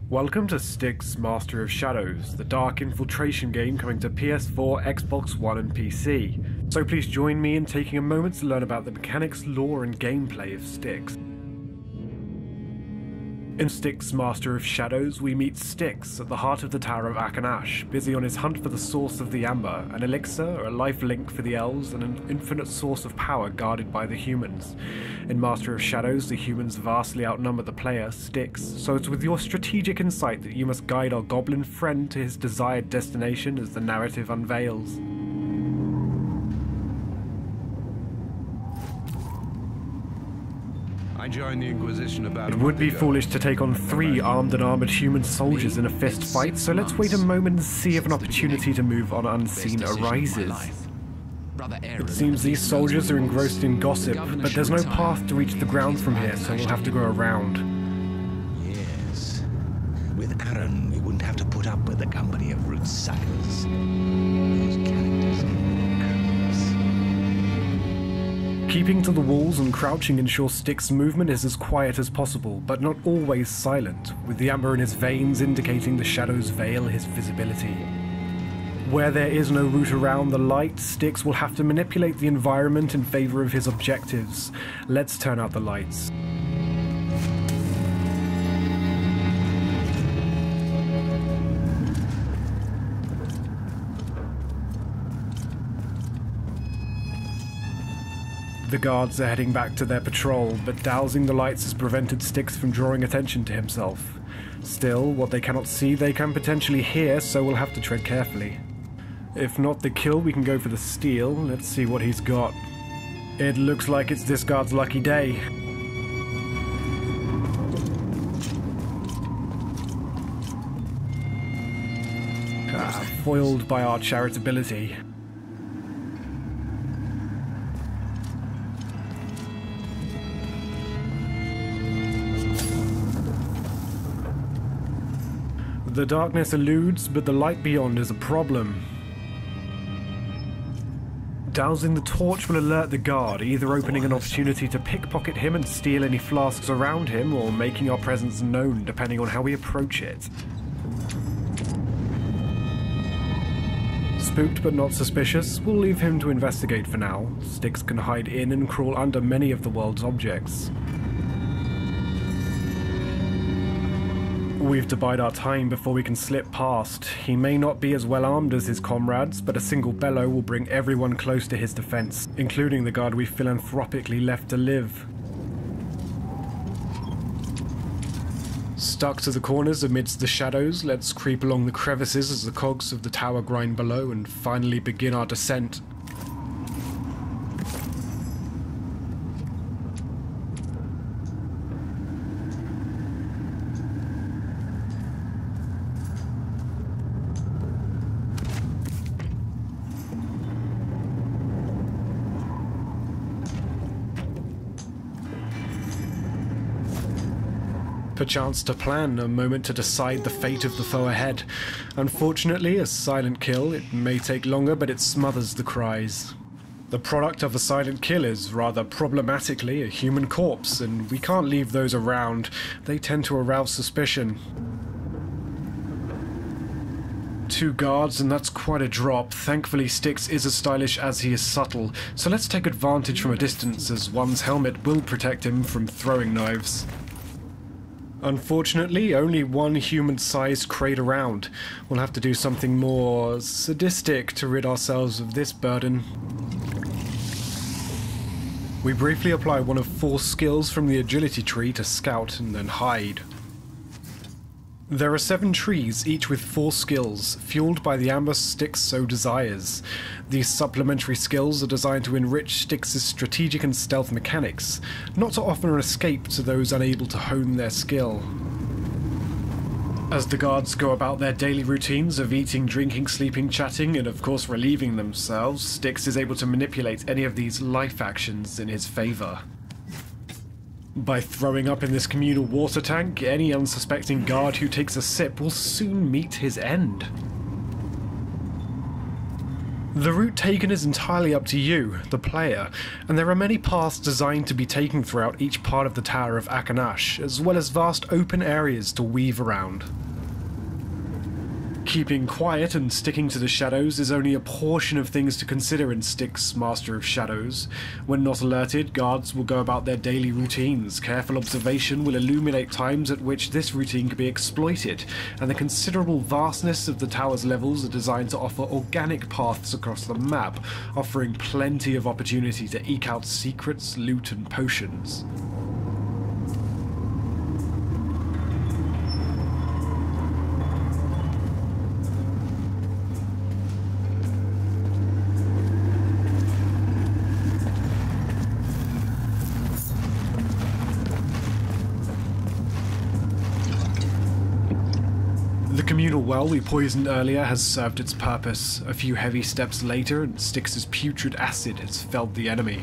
Welcome to Styx, Master of Shadows, the dark infiltration game coming to PS4, Xbox One and PC. So please join me in taking a moment to learn about the mechanics, lore and gameplay of Styx. In Styx, Master of Shadows, we meet Styx at the heart of the Tower of Akenash, busy on his hunt for the source of the Amber, an elixir, a life link for the elves, and an infinite source of power guarded by the humans. In Master of Shadows, the humans vastly outnumber the player, Styx, so it's with your strategic insight that you must guide our goblin friend to his desired destination as the narrative unveils. Join the Inquisition about it would be foolish to take on 3 armed and armoured human soldiers in a fist fight, so let's wait a moment and see if an opportunity to move on unseen arises. It seems these soldiers are engrossed in gossip, but there's no path to reach the ground from here, so we'll have to go around. Yes. With Aaron, we wouldn't have to put up with the company of root suckers. Those characters are keeping to the walls and crouching ensures Styx's movement is as quiet as possible, but not always silent, with the amber in his veins indicating the shadows veil his visibility. Where there is no route around the light, Styx will have to manipulate the environment in favor of his objectives. Let's turn out the lights. The guards are heading back to their patrol, but dousing the lights has prevented Styx from drawing attention to himself. Still, what they cannot see they can potentially hear, so we'll have to tread carefully. If not the kill, we can go for the steal. Let's see what he's got. It looks like it's this guard's lucky day. Foiled by our charitability. The darkness eludes, but the light beyond is a problem. Dousing the torch will alert the guard, either opening an opportunity to pickpocket him and steal any flasks around him, or making our presence known depending on how we approach it. Spooked but not suspicious, we'll leave him to investigate for now. Styx can hide in and crawl under many of the world's objects. We've to bide our time before we can slip past. He may not be as well armed as his comrades, but a single bellow will bring everyone close to his defense, including the guard we philanthropically left to live. Stuck to the corners amidst the shadows, let's creep along the crevices as the cogs of the tower grind below and finally begin our descent. Perchance to plan, a moment to decide the fate of the foe ahead. Unfortunately, a silent kill. It may take longer, but it smothers the cries. The product of a silent kill is, rather problematically, a human corpse, and we can't leave those around. They tend to arouse suspicion. 2 guards, and that's quite a drop. Thankfully, Styx is as stylish as he is subtle, so let's take advantage from a distance, as one's helmet will protect him from throwing knives. Unfortunately, only 1 human-sized crate around. We'll have to do something more sadistic to rid ourselves of this burden. We briefly apply one of 4 skills from the agility tree to scout and then hide. There are 7 trees, each with 4 skills, fueled by the amber Styx so desires. These supplementary skills are designed to enrich Styx's strategic and stealth mechanics, not to offer an escape to those unable to hone their skill. As the guards go about their daily routines of eating, drinking, sleeping, chatting, and of course relieving themselves, Styx is able to manipulate any of these life actions in his favour. By throwing up in this communal water tank, any unsuspecting guard who takes a sip will soon meet his end. The route taken is entirely up to you, the player, and there are many paths designed to be taken throughout each part of the Tower of Akenash, as well as vast open areas to weave around. Keeping quiet and sticking to the shadows is only a portion of things to consider in Styx, Master of Shadows. When not alerted, guards will go about their daily routines. Careful observation will illuminate times at which this routine can be exploited, and the considerable vastness of the tower's levels are designed to offer organic paths across the map, offering plenty of opportunity to eke out secrets, loot, and potions. The communal well we poisoned earlier has served its purpose. A few heavy steps later, and Styx's putrid acid has felled the enemy.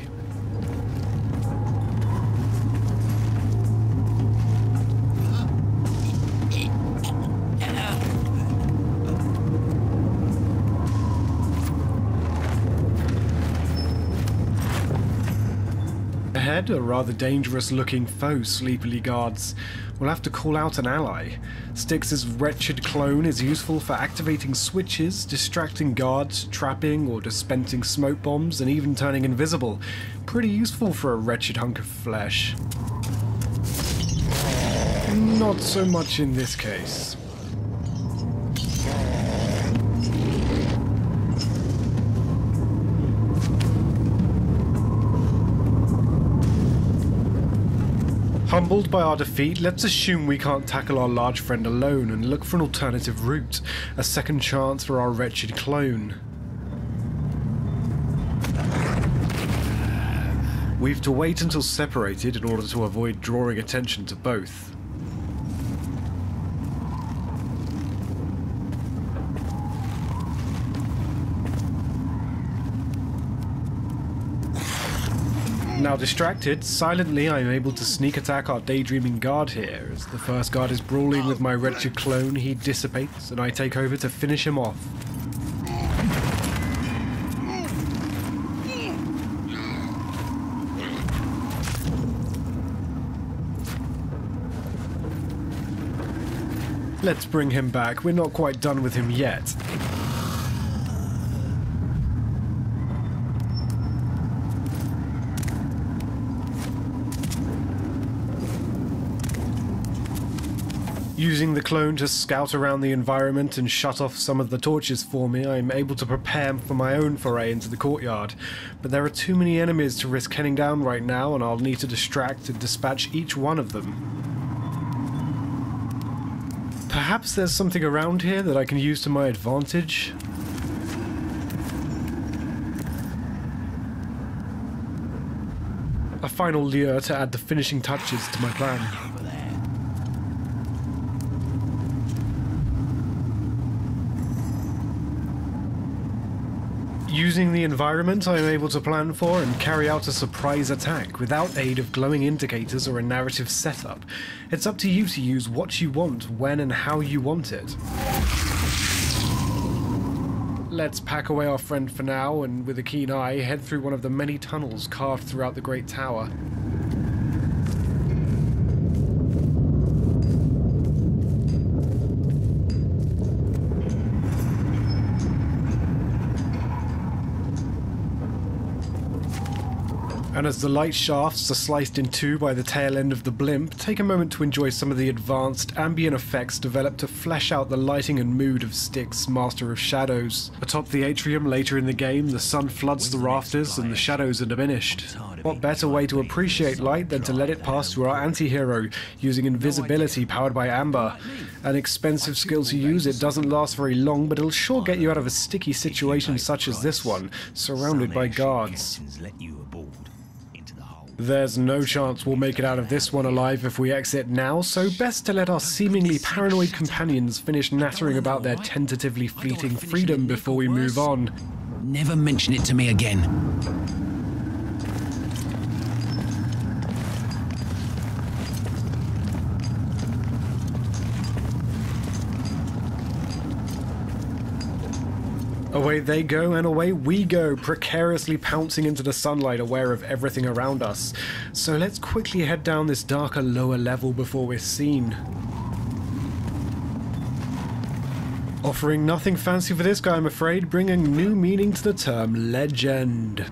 Ahead, a rather dangerous-looking foe sleepily guards. We'll have to call out an ally. Styx's wretched clone is useful for activating switches, distracting guards, trapping or dispensing smoke bombs, and even turning invisible. Pretty useful for a wretched hunk of flesh. Not so much in this case. Humbled by our defeat, let's assume we can't tackle our large friend alone and look for an alternative route, a second chance for our wretched clone. We've to wait until separated in order to avoid drawing attention to both. Now distracted, silently I am able to sneak attack our daydreaming guard here. As the first guard is brawling with my wretched clone, he dissipates and I take over to finish him off. Let's bring him back, we're not quite done with him yet. Using the clone to scout around the environment and shut off some of the torches for me, I'm able to prepare for my own foray into the courtyard. But there are too many enemies to risk heading down right now, and I'll need to distract and dispatch each one of them. Perhaps there's something around here that I can use to my advantage? A final lure to add the finishing touches to my plan. Using the environment, I am able to plan for and carry out a surprise attack without aid of glowing indicators or a narrative setup. It's up to you to use what you want, when and how you want it. Let's pack away our friend for now, and with a keen eye, head through one of the many tunnels carved throughout the Great Tower. And as the light shafts are sliced in two by the tail end of the blimp, take a moment to enjoy some of the advanced ambient effects developed to flesh out the lighting and mood of Styx, Master of Shadows. Atop the atrium later in the game, the sun floods the rafters and the shadows are diminished. What better way to appreciate light than to let it pass through our anti-hero, using invisibility powered by amber. An expensive skill to use, it doesn't last very long, but it'll sure get you out of a sticky situation such as this one, surrounded by guards. There's no chance we'll make it out of this one alive if we exit now, so best to let our seemingly paranoid companions finish nattering about their tentatively fleeting freedom before we move on. Never mention it to me again. Away they go, and away we go, precariously pouncing into the sunlight, aware of everything around us. So let's quickly head down this darker, lower level before we're seen. Offering nothing fancy for this guy, I'm afraid, bringing new meaning to the term legend.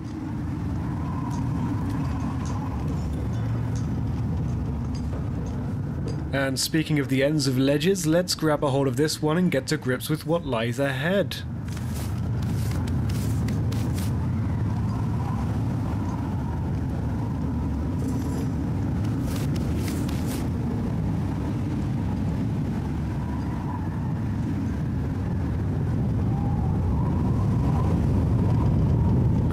And speaking of the ends of ledges, let's grab a hold of this one and get to grips with what lies ahead.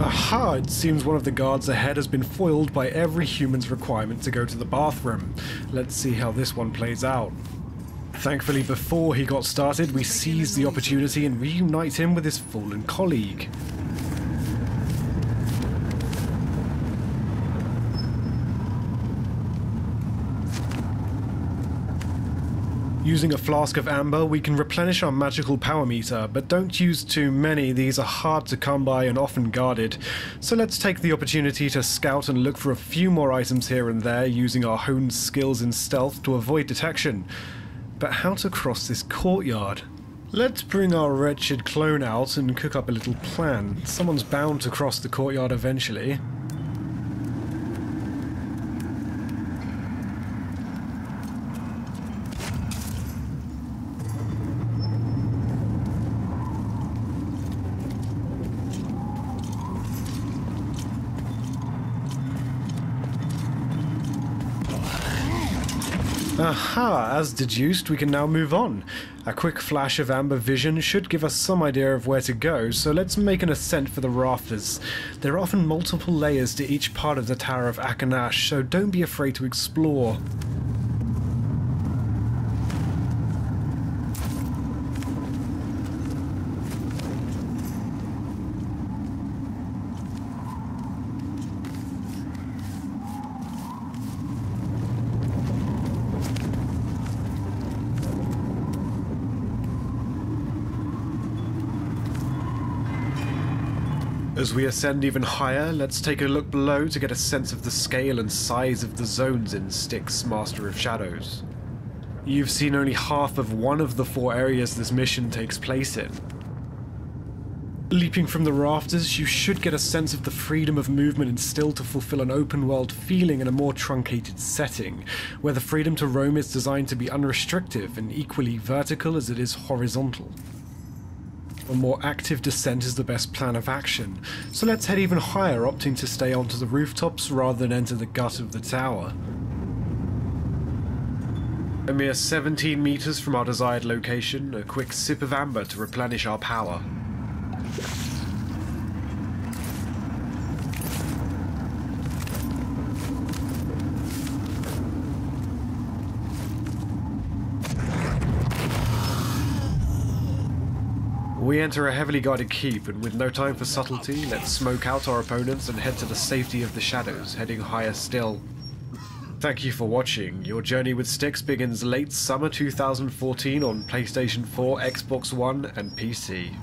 Aha! It seems one of the guards ahead has been foiled by every human's requirement to go to the bathroom. Let's see how this one plays out. Thankfully, before he got started, we seized the opportunity and reunite him with his fallen colleague. Using a flask of amber, we can replenish our magical power meter, but don't use too many, these are hard to come by and often guarded. So let's take the opportunity to scout and look for a few more items here and there, using our honed skills in stealth to avoid detection. But how to cross this courtyard? Let's bring our wretched clone out and cook up a little plan. Someone's bound to cross the courtyard eventually. Aha! As deduced, we can now move on. A quick flash of amber vision should give us some idea of where to go, so let's make an ascent for the rafters. There are often multiple layers to each part of the Tower of Akenash, so don't be afraid to explore. As we ascend even higher, let's take a look below to get a sense of the scale and size of the zones in Styx, Master of Shadows. You've seen only half of one of the 4 areas this mission takes place in. Leaping from the rafters, you should get a sense of the freedom of movement instilled to fulfill an open-world feeling in a more truncated setting, where the freedom to roam is designed to be unrestricted and equally vertical as it is horizontal. A more active descent is the best plan of action, so let's head even higher, opting to stay onto the rooftops rather than enter the gut of the tower. A mere 17 meters from our desired location, a quick sip of amber to replenish our power. We enter a heavily guarded keep, and with no time for subtlety, let's smoke out our opponents and head to the safety of the shadows, heading higher still. Thank you for watching. Your journey with Styx begins late summer 2014 on PlayStation 4, Xbox One, and PC.